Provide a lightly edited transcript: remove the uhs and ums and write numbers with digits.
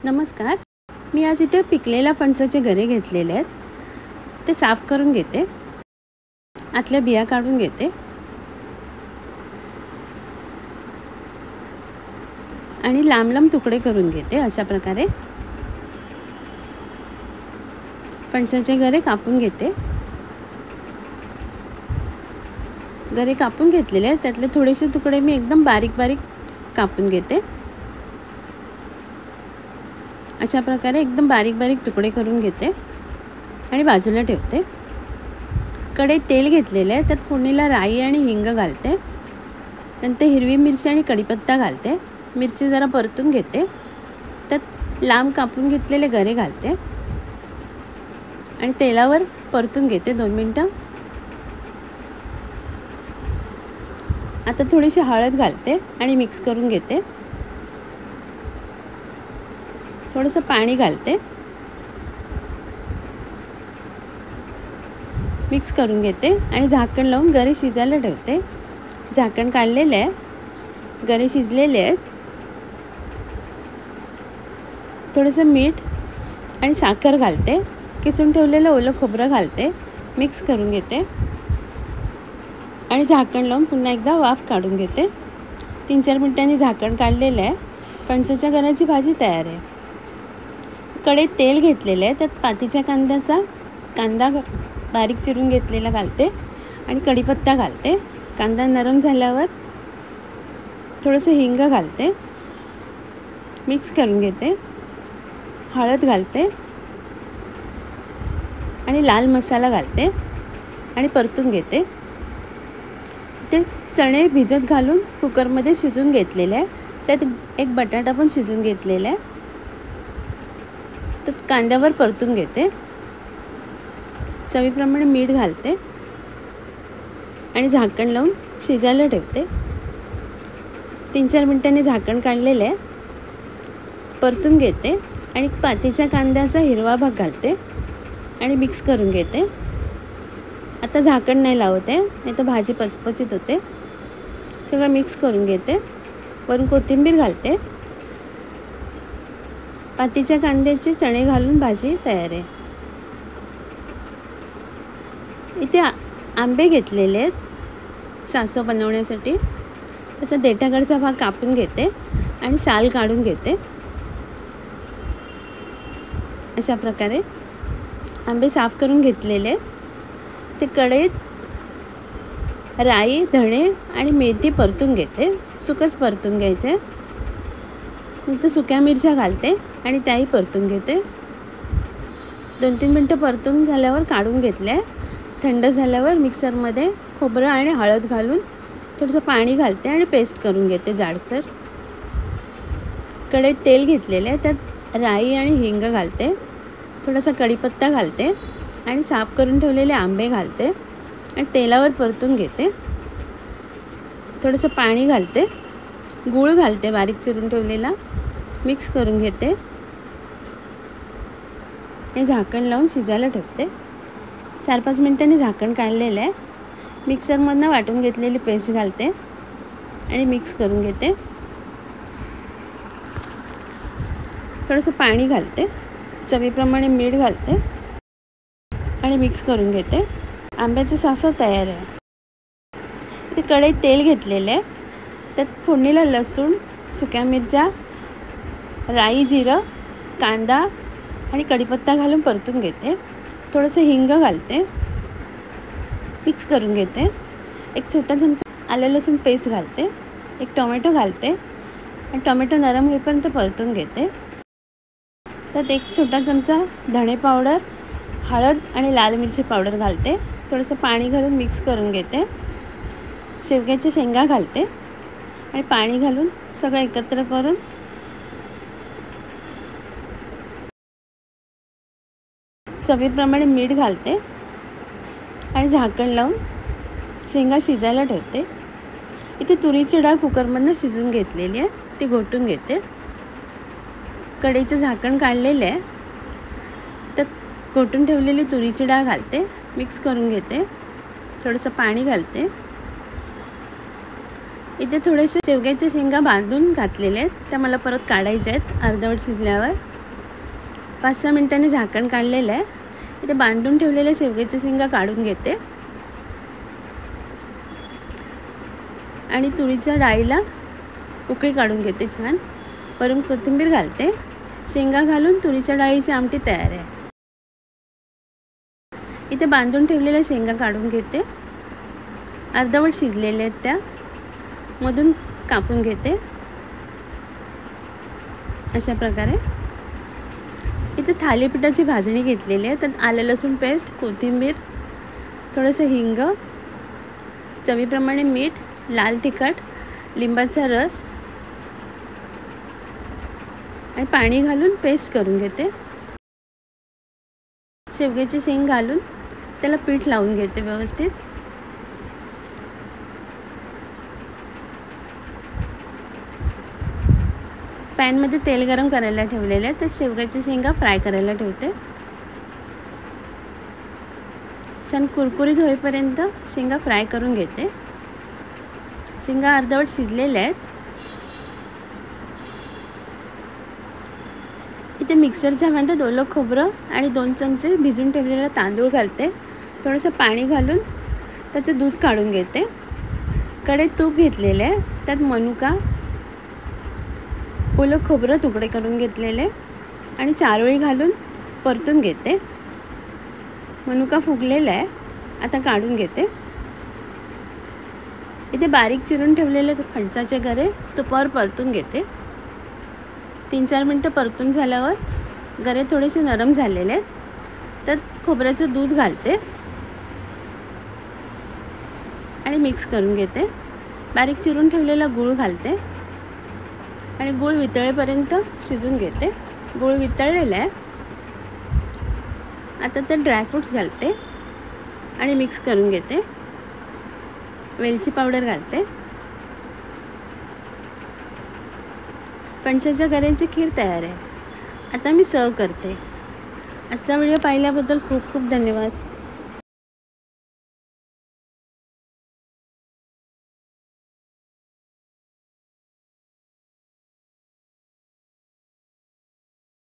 नमस्कार. मी आज इथे पिकलेल्या फणसाचे गरे घेतलेले आहेत. ते साफ करून घेते, आतल्या बिया काढून घेते आणि लांब लांब तुकडे करून घेते. अशा प्रकारे फणसाचे गरे कापून घेते. गरे कापून घेतलेले आहेत, त्यातले थोडेसे तुकडे मी एकदम बारीक बारीक कापून घेते. अशा प्रकारे एकदम बारीक बारीक तुकडे करून घेते आणि बाजूला ठेवते. कढईत तेल घेतलेले आहे, त्यात फोडणीला राई आणि हिंग घालते. नंतर हिरवी मिरची आणि कढीपत्ता घालते. मिरची जरा परतून घेते. त्यात लांब कापून घेतलेले गरे घालते आणि तेलावर परतून घेते 2 मिनटं. आता थोडीशी हळद घालते आणि मिक्स करून घेते. थोडंसं पाणी घालते, मिक्स करून घेते आणि झाकण लावून गरे शिजायला ठेवते. झाकण काढलेले आहे, गरे शिजलेले आहेत. थोडंसं मीठ आणि साखर घालते. किसून ठेवलेलं ओलं खोबरं घालते, मिक्स करून घेते आणि झाकण लावून पुन्हा एकदा वाफ काढून घेते. 3-4 मिनिटांनी झाकण काढलेलं आहे. फणसाच्या गऱ्याची भाजी तयार आहे. कढईत तेल घेतलेले आहे, त्यात पातीच्या कांदा बारीक चिरून घेतलेला घालते आणि कढीपत्ता घालते. कांदा नरम झाल्यावर थोडंसं हिंग घालते, मिक्स करून घेते. हळद घालते आणि लाल मसाला घालते आणि परतून घेते. ते चणे भिजत घालून कुकरमध्ये शिजून घेतलेले आहे. त्यात एक बटाटा पण शिजून घेतलेला आहे. तर कांद्यावर परतून घेते. चवीप्रमाणे मीठ घालते आणि झाकण लावून शिजायला ठेवते. 3-4 मिनिटांनी झाकण काढलेलं आहे. परतून घेते आणि पातीच्या कांद्याचा हिरवा भाग घालते आणि मिक्स करून घेते. आता झाकण नाही लावते, नाही तर भाजी पचपचित होते. सगळं मिक्स करून घेते. वरून कोथिंबीर घालते. पातीच्या कांद्याचे चणे घालून भाजी तयार आहे. इथे आंबे घेतलेले आहेत सासव बनवण्यासाठी. त्याचा देठाकडचा भाग कापून घेते आणि साल काढून घेते. अशा प्रकारे आंबे साफ करून घेतलेले आहेत. ते कढईत राई, धणे आणि मेथी परतून घेते. सुकंच परतून घ्यायचे. नंतर सुक्या मिरच्या घालते आणि त्याही परतून घेते. 2-3 मिनटं परतून झाल्यावर काढून घेतले. थंड झाल्यावर मिक्सरमध्ये खोबरं आणि हळद घालून थोडंसं पाणी घालते आणि पेस्ट करून घेते जाडसर. कढईत तेल घेतलेलं आहे, त्यात राई आणि हिंग घालते. थोडासा कढीपत्ता घालते आणि साफ करून ठेवलेले आंबे घालते आणि तेलावर परतून घेते. थोडंसं पाणी घालते. गूळ घालते बारीक चिरून ठेवलेला, मिक्स करून घेते आणि झाकण लावून शिजायला ठेवते. 4-5 मिनिटांनी झाकण काढलेलं आहे. मिक्सरमधनं वाटून घेतलेली पेस्ट घालते आणि मिक्स करून घेते. थोडंसं पाणी घालते. चवीप्रमाणे मीठ घालते आणि मिक्स करून घेते. आंब्याचं सासव तयार आहे. इथे कढईत तेल घेतलेलं आहे, त्यात फोडणीला लसूण, सुक्या मिरच्या, राई, जिरं, कांदा आणि कढीपत्ता घालून परतून घेते. थोडंसं हिंग घालते, मिक्स करून घेते. एक छोटा चमचा आलं लसूण पेस्ट घालते. एक टोमॅटो घालते आणि टोमॅटो नरम होईपर्यंत परतून घेते. त्यात एक छोटा चमचा धणे पावडर, हळद आणि लाल मिरची पावडर घालते. थोडंसं पाणी घालून मिक्स करून घेते. शेवग्याच्या शेंगा घालते आणि पाणी घालून सगळं एकत्र करून चवीप्रमाणे मीठ घालते आणि झाकण लावून शेंगा शिजायला ठेवते. इथे तुरीची डाळ कुकरमधनं शिजून घेतलेली आहे, ती घोटून घेते. कढईचं झाकण काढलेलं आहे, त्यात घोटून ठेवलेली तुरीची डाळ घालते, मिक्स करून घेते. थोडंसं पाणी घालते. इथे थोडेसे शेवग्याच्या शेंगा बांधून घातलेले आहेत, त्या मला परत काढायचे आहेत अर्धवट शिजल्यावर. 5-6 मिनिटांनी झाकण काढलेलं आहे. इथे बांधून ठेवलेल्या शेवग्याच्या शेंगा काढून घेते आणि तुरीच्या डाळीला उकळी काढून घेते छान. वरून कोथिंबीर घालते. शेंगा घालून तुरीच्या डाळीची आमटी तयार आहे. इथे बांधून ठेवलेल्या शेंगा काढून घेते. अर्धवट शिजलेल्या आहेत त्या मधून कापून घेते अशा प्रकारे. इथे थालीपीठाची भाजणी घेतलेली आहे. त्यात आलं लसूण पेस्ट, कोथिंबीर, थोडंसं हिंग, चवीप्रमाणे मीठ, लाल तिखट, लिंबाचा रस आणि पाणी घालून पेस्ट करून घेते. शेवग्याची शेंग घालून त्याला पीठ लावून घेते व्यवस्थित. पॅनमध्ये तेल गरम करायला ठेवलेलं आहे. तर शेवग्याच्या शेंगा फ्राय करायला ठेवते. छान कुरकुरीत होईपर्यंत शेंगा फ्राय करून घेते. शेंगा अर्धवट शिजलेल्या आहेत. इथे मिक्सरच्या भांड्यात ओलं खोबरं आणि 2 चमचे भिजून ठेवलेला तांदूळ घालते. थोडंसं पाणी घालून त्याचं दूध काढून घेते. कढईत तूप घेतलेलं आहे. त्यात मनुका, ओलं खोबरं तुकडे करून घेतलेले आणि चारोळी घालून परतून घेते. मनुका फुगलेला आहे. आता काढून घेते. इथे बारीक चिरून ठेवलेले फणसाचे गरे तुपावर परतून घेते. 3-4 मिनटं परतून झाल्यावर गरे थोडेसे नरम झालेले आहेत. त्यात खोबऱ्याचं दूध घालते आणि मिक्स करून घेते. बारीक चिरून ठेवलेला गूळ घालते आणि गूळ वितळेपर्यंत शिजून घेते. गूळ वितळलेला आहे. आता त्यात ड्रायफ्रूट्स घालते आणि मिक्स करून घेते. वेलची पावडर घालते. फणसाच्या गऱ्यांची खीर तयार आहे. आता मी सर्व करते. आजचा व्हिडिओ पाहिल्याबद्दल खूप खूप धन्यवाद.